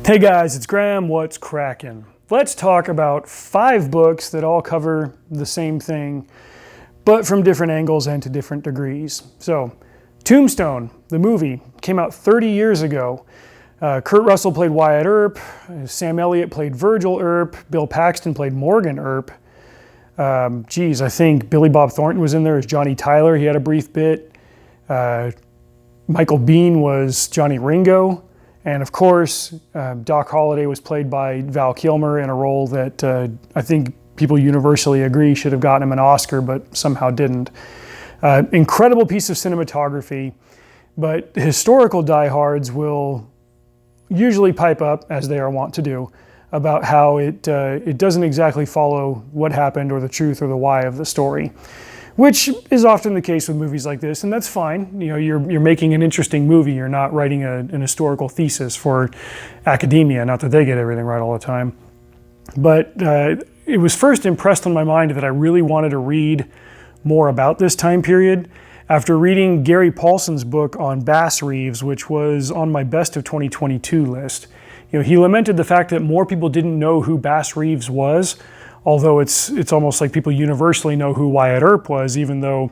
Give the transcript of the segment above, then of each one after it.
Hey guys, it's Graham. What's crackin'? Let's talk about 5 books that all cover the same thing, but from different angles and to different degrees. So, Tombstone, the movie, came out 30 years ago. Kurt Russell played Wyatt Earp, Sam Elliott played Virgil Earp, Bill Paxton played Morgan Earp. I think Billy Bob Thornton was in there as Johnny Tyler. He had a brief bit. Michael Biehn was Johnny Ringo. And of course, Doc Holliday was played by Val Kilmer in a role that I think people universally agree should have gotten him an Oscar, but somehow didn't. Incredible piece of cinematography, but historical diehards will usually pipe up, as they are wont to do, about how it doesn't exactly follow what happened or the truth or the why of the story, which is often the case with movies like this, and that's fine. You know, you're making an interesting movie. You're not writing an historical thesis for academia, not that they get everything right all the time. But it was first impressed on my mind that I really wanted to read more about this time period after reading Gary Paulson's book on Bass Reeves, which was on my best of 2022 list. You know, he lamented the fact that more people didn't know who Bass Reeves was, although it's almost like people universally know who Wyatt Earp was, even though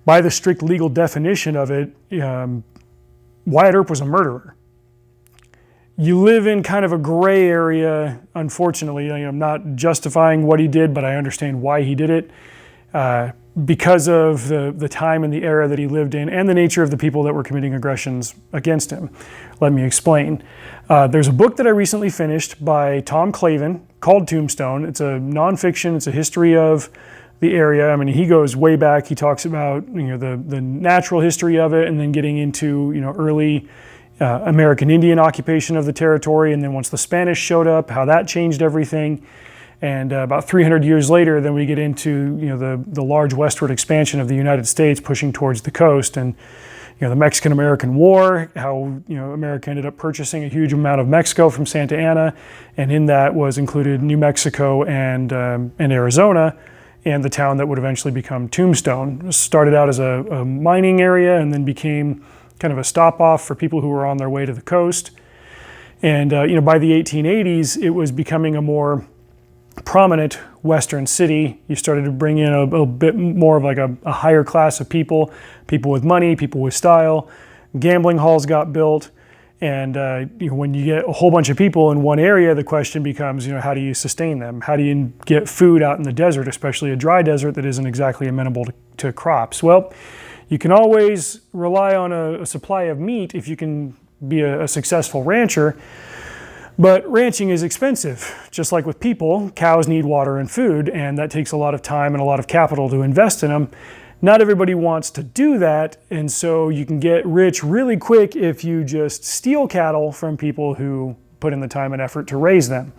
by the strict legal definition of it, Wyatt Earp was a murderer. You live in kind of a gray area, unfortunately. I'm not justifying what he did, but I understand why he did it because of the time and the era that he lived in and the nature of the people that were committing aggressions against him. Let me explain. There's a book that I recently finished by Tom Clavin called Tombstone. It's a nonfiction. It's a history of the area. I mean, he goes way back. He talks about the natural history of it, and then getting into early American Indian occupation of the territory, and then once the Spanish showed up, how that changed everything. And about 300 years later, then we get into the large westward expansion of the United States, pushing towards the coast, and the Mexican-American War, how America ended up purchasing a huge amount of Mexico from Santa Anna, and in that was included New Mexico and Arizona, and the town that would eventually become Tombstone. It started out as a mining area, and then became kind of a stop-off for people who were on their way to the coast. And by the 1880s, it was becoming a more prominent Western city. You started to bring in a bit more of like a higher class of people with money, people with style. Gambling halls got built, and when you get a whole bunch of people in one area, the question becomes, how do you sustain them? How do you get food out in the desert, especially a dry desert that isn't exactly amenable to crops? Well, you can always rely on a supply of meat if you can be a successful rancher. But ranching is expensive. Just like with people, cows need water and food, and that takes a lot of time and a lot of capital to invest in them. Not everybody wants to do that, and so you can get rich really quick if you just steal cattle from people who put in the time and effort to raise them.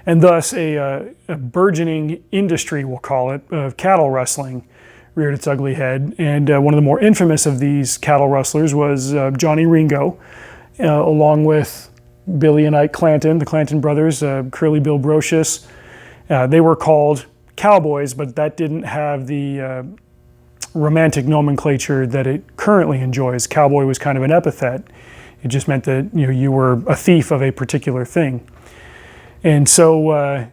And thus a burgeoning industry, we'll call it, of cattle rustling reared its ugly head. And one of the more infamous of these cattle rustlers was Johnny Ringo, along with Billy and Ike Clanton, the Clanton brothers, Curly Bill Brocious. They were called cowboys, but that didn't have the romantic nomenclature that it currently enjoys. Cowboy was kind of an epithet. It just meant that you were a thief of a particular thing. And so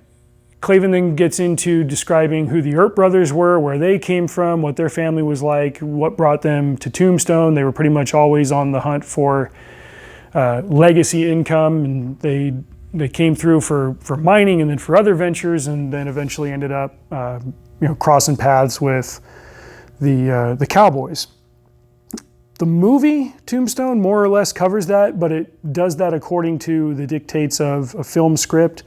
Clavin then gets into describing who the Earp brothers were, where they came from, what their family was like, what brought them to Tombstone. They were pretty much always on the hunt for legacy income, and they came through for mining and then for other ventures, and then eventually ended up crossing paths with the cowboys. The movie Tombstone more or less covers that, but it does that according to the dictates of a film script.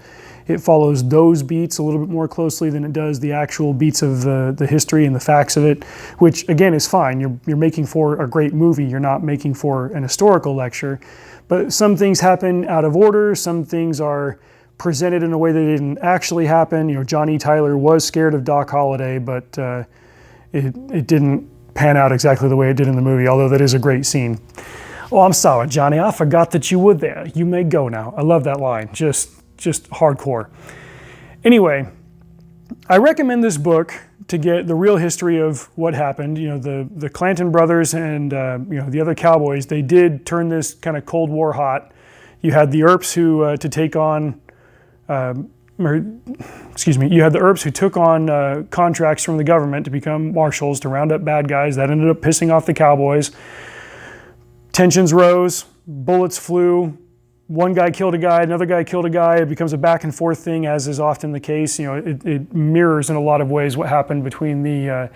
It follows those beats a little bit more closely than it does the actual beats of the history and the facts of it, which again is fine. You're making for a great movie. You're not making for an historical lecture. But some things happen out of order. Some things are presented in a way that didn't actually happen. Johnny Tyler was scared of Doc Holliday, but it didn't pan out exactly the way it did in the movie, although that is a great scene. Oh, I'm sorry, Johnny. I forgot that you were there. You may go now. I love that line. Just hardcore. Anyway, I recommend this book to get the real history of what happened. The Clanton brothers and the other cowboys, they did turn this kind of Cold War hot. You had the Earps who you had the Earps who took on contracts from the government to become marshals to round up bad guys. That ended up pissing off the cowboys. Tensions rose, bullets flew. One guy killed a guy, another guy killed a guy. It becomes a back and forth thing, as is often the case. It mirrors in a lot of ways what happened between the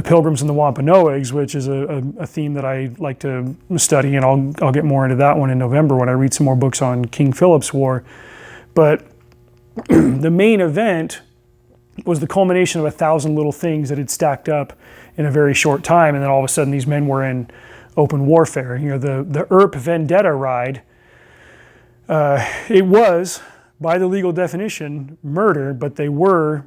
Pilgrims and the Wampanoags, which is a theme that I like to study, and I'll get more into that one in November when I read some more books on King Philip's War. But the main event was the culmination of 1,000 little things that had stacked up in a very short time, and then all of a sudden these men were in open warfare. The Earp vendetta ride, it was, by the legal definition, murder, but they were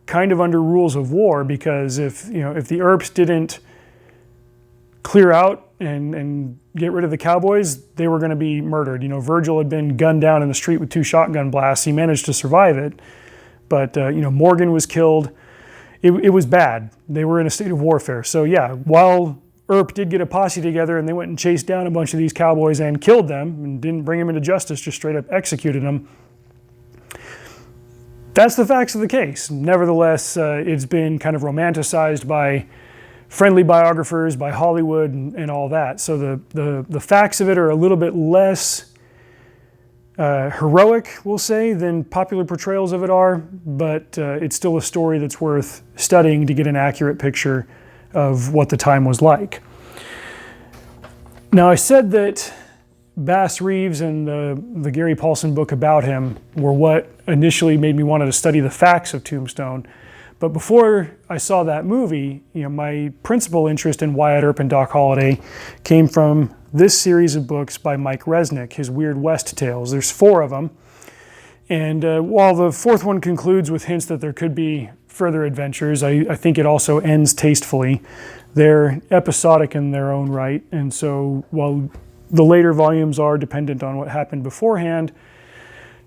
kind of under rules of war, because if the Earps didn't clear out and get rid of the cowboys, they were going to be murdered. Virgil had been gunned down in the street with 2 shotgun blasts. He managed to survive it, but Morgan was killed. It was bad. They were in a state of warfare. So yeah, while Earp did get a posse together and they went and chased down a bunch of these cowboys and killed them and didn't bring them into justice, just straight up executed them. That's the facts of the case. Nevertheless, it's been kind of romanticized by friendly biographers, by Hollywood and all that. So the facts of it are a little bit less heroic, we'll say, than popular portrayals of it are, but it's still a story that's worth studying to get an accurate picture of what the time was like. Now, I said that Bass Reeves and the Gary Paulson book about him were what initially made me want to study the facts of Tombstone. But before I saw that movie, my principal interest in Wyatt Earp and Doc Holliday came from this series of books by Mike Resnick, his Weird West tales. There's 4 of them. And while the 4th one concludes with hints that there could be further adventures, I think it also ends tastefully. They're episodic in their own right. And so while the later volumes are dependent on what happened beforehand,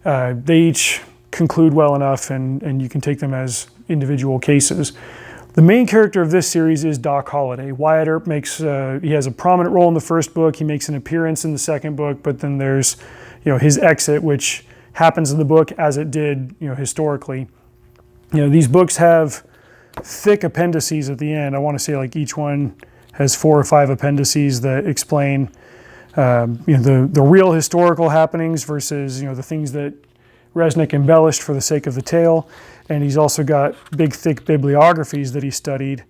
they each conclude well enough, and you can take them as individual cases. The main character of this series is Doc Holliday. Wyatt Earp he has a prominent role in the first book. He makes an appearance in the second book, but then there's, his exit, which happens in the book as it did, historically. These books have thick appendices at the end. I want to say like each one has 4 or 5 appendices that explain, the real historical happenings versus, the things that Resnick embellished for the sake of the tale. And he's also got big, thick bibliographies that he studied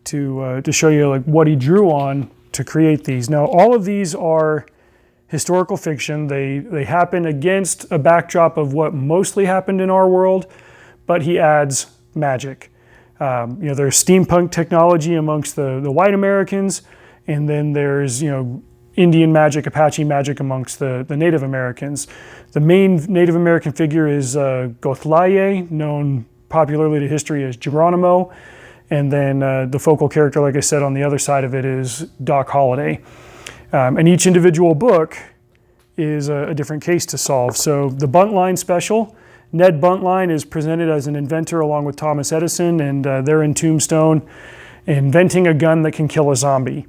to show you like what he drew on to create these. Now, all of these are historical fiction. They happen against a backdrop of what mostly happened in our world, but he adds magic. There's steampunk technology amongst the white Americans, and then there's, Indian magic, Apache magic amongst the Native Americans. The main Native American figure is Gothlaye, known popularly to history as Geronimo. And then the focal character, like I said, on the other side of it is Doc Holliday. And each individual book is a different case to solve. So the Buntline special, Ned Buntline is presented as an inventor along with Thomas Edison, and they're in Tombstone inventing a gun that can kill a zombie.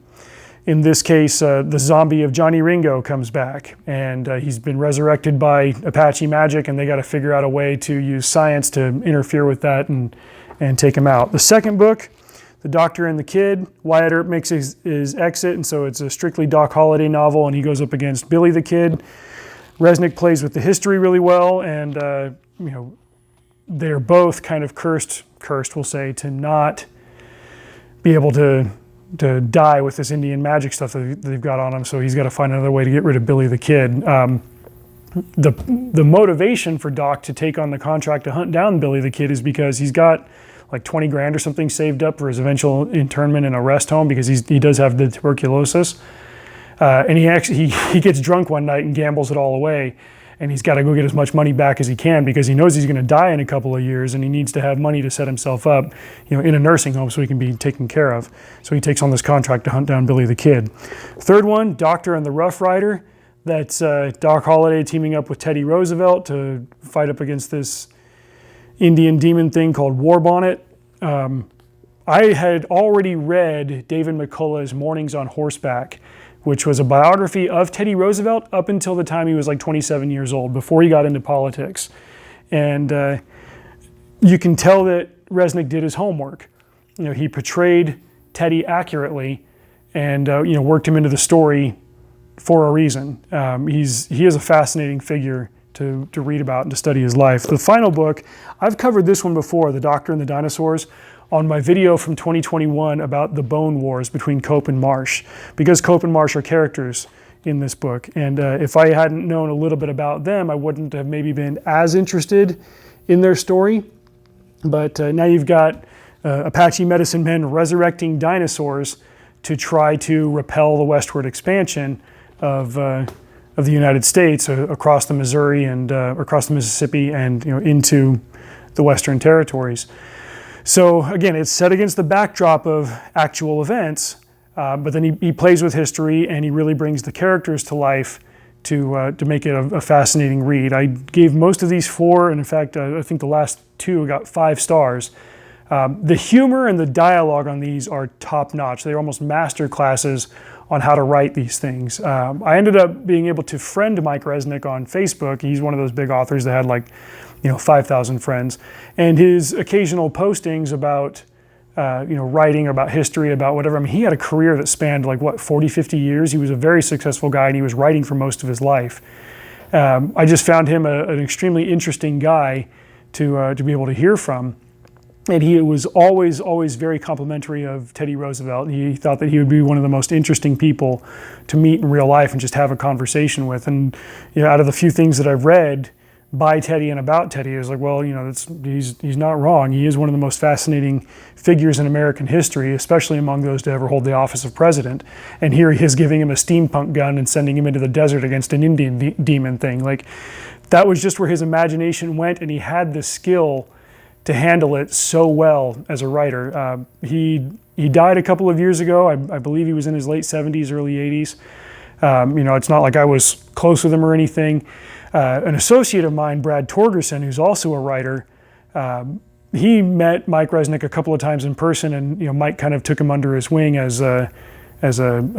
In this case, the zombie of Johnny Ringo comes back, and he's been resurrected by Apache magic, and they got to figure out a way to use science to interfere with that and take him out. The second book, The Doctor and the Kid, Wyatt Earp makes his exit, and so it's a strictly Doc Holliday novel, and he goes up against Billy the Kid. Resnick plays with the history really well, and they're both kind of cursed, we'll say, to not be able to die with this Indian magic stuff that they've got on him, so he's got to find another way to get rid of Billy the Kid. The motivation for Doc to take on the contract to hunt down Billy the Kid is because he's got like 20 grand or something saved up for his eventual internment in a rest home, because he does have the tuberculosis. And he gets drunk one night and gambles it all away, and he's got to go get as much money back as he can because he knows he's going to die in a couple of years, and he needs to have money to set himself up, in a nursing home so he can be taken care of. So he takes on this contract to hunt down Billy the Kid. Third one, Doctor and the Rough Rider. That's Doc Holliday teaming up with Teddy Roosevelt to fight up against this Indian demon thing called War Bonnet. I had already read David McCullough's Mornings on Horseback, which was a biography of Teddy Roosevelt up until the time he was like 27 years old, before he got into politics. And you can tell that Resnick did his homework. He portrayed Teddy accurately and worked him into the story for a reason. He is a fascinating figure to read about and to study his life. The final book, I've covered this one before, The Doctor and the Dinosaurs, on my video from 2021 about the bone wars between Cope and Marsh, because Cope and Marsh are characters in this book. And if I hadn't known a little bit about them, I wouldn't have maybe been as interested in their story. But now you've got Apache medicine men resurrecting dinosaurs to try to repel the westward expansion of the United States across the Missouri and across the Mississippi and into the Western territories. So again, it's set against the backdrop of actual events, but then he plays with history and he really brings the characters to life to make it a fascinating read. I gave most of these 4, and in fact, I think the last 2 got 5 stars. The humor and the dialogue on these are top-notch. They're almost master classes on how to write these things. I ended up being able to friend Mike Resnick on Facebook. He's one of those big authors that had like 5,000 friends. And his occasional postings about writing, about history, about whatever. I mean, he had a career that spanned 40, 50 years. He was a very successful guy and he was writing for most of his life. I just found him an extremely interesting guy to be able to hear from. And he was always very complimentary of Teddy Roosevelt. He thought that he would be one of the most interesting people to meet in real life and just have a conversation with. And out of the few things that I've read by Teddy and about Teddy, I was like, well, he's not wrong. He is one of the most fascinating figures in American history, especially among those to ever hold the office of president. And here he is giving him a steampunk gun and sending him into the desert against an Indian demon thing. Like, that was just where his imagination went, and he had the skill to handle it so well as a writer. He died a couple of years ago. I believe he was in his late 70s, early 80s. It's not like I was close with him or anything. An associate of mine, Brad Torgerson, who's also a writer, he met Mike Resnick a couple of times in person, and Mike kind of took him under his wing as a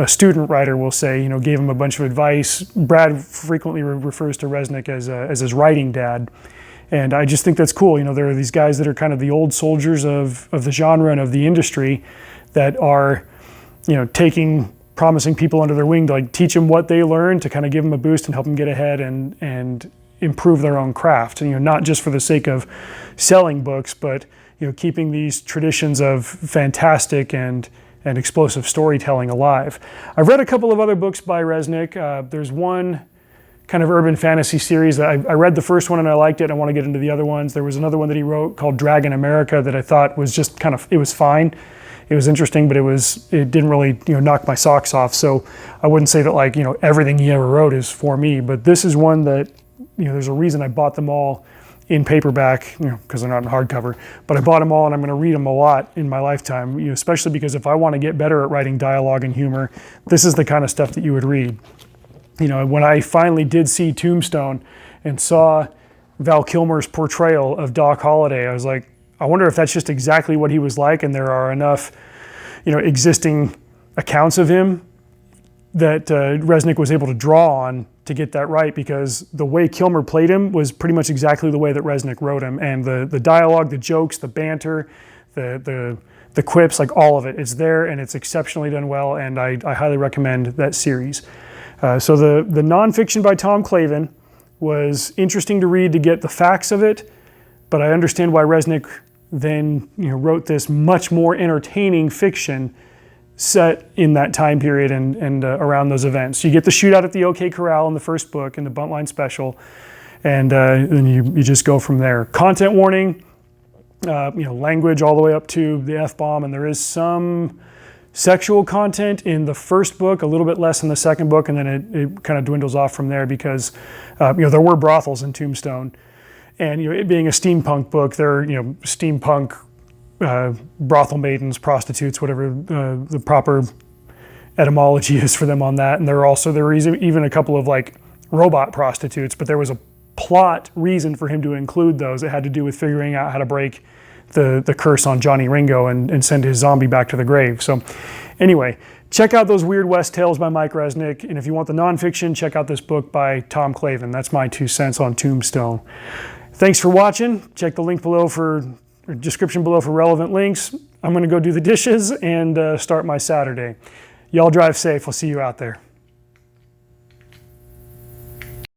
student writer, we'll say. Gave him a bunch of advice. Brad frequently refers to Resnick as his writing dad. And I just think that's cool. There are these guys that are kind of the old soldiers of the genre and of the industry that are, taking promising people under their wing to teach them what they learned, to kind of give them a boost and help them get ahead and improve their own craft. And, not just for the sake of selling books, but, keeping these traditions of fantastic and explosive storytelling alive. I've read a couple of other books by Resnick. There's one kind of urban fantasy series that I read the first one and I liked it. I want to get into the other ones. There was another one that he wrote called Dragon America that I thought was just it was fine. It was interesting, but it didn't really knock my socks off. So I wouldn't say that everything he ever wrote is for me, but this is one that there's a reason I bought them all in paperback, because they're not in hardcover, but I bought them all and I'm going to read them a lot in my lifetime, especially because if I want to get better at writing dialogue and humor, this is the kind of stuff that you would read. When I finally did see Tombstone and saw Val Kilmer's portrayal of Doc Holliday, I was like, I wonder if that's just exactly what he was like, and there are enough, existing accounts of him that Resnick was able to draw on to get that right, because the way Kilmer played him was pretty much exactly the way that Resnick wrote him, and the dialogue, the jokes, the banter, the quips, all of it is there, and it's exceptionally done well, and I highly recommend that series. So the nonfiction by Tom Clavin was interesting to read to get the facts of it, but I understand why Resnick then wrote this much more entertaining fiction set in that time period and around those events. You get the shootout at the OK Corral in the first book, in the Buntline special, and then you just go from there. Content warning, language all the way up to the F-bomb, and there is some sexual content in the first book, a little bit less in the second book, and then it kind of dwindles off from there because there were brothels in Tombstone, and it being a steampunk book, there are steampunk brothel maidens, prostitutes, whatever the proper etymology is for them on that, and there were even a couple of robot prostitutes, but there was a plot reason for him to include those. It had to do with figuring out how to break the curse on Johnny Ringo and send his zombie back to the grave. So anyway, check out those Weird West tales by Mike Resnick. And if you want the nonfiction, check out this book by Tom Clavin. That's my 2 cents on Tombstone. Thanks for watching. Check the link below or description below for relevant links. I'm going to go do the dishes and start my Saturday. Y'all drive safe. I'll see you out there.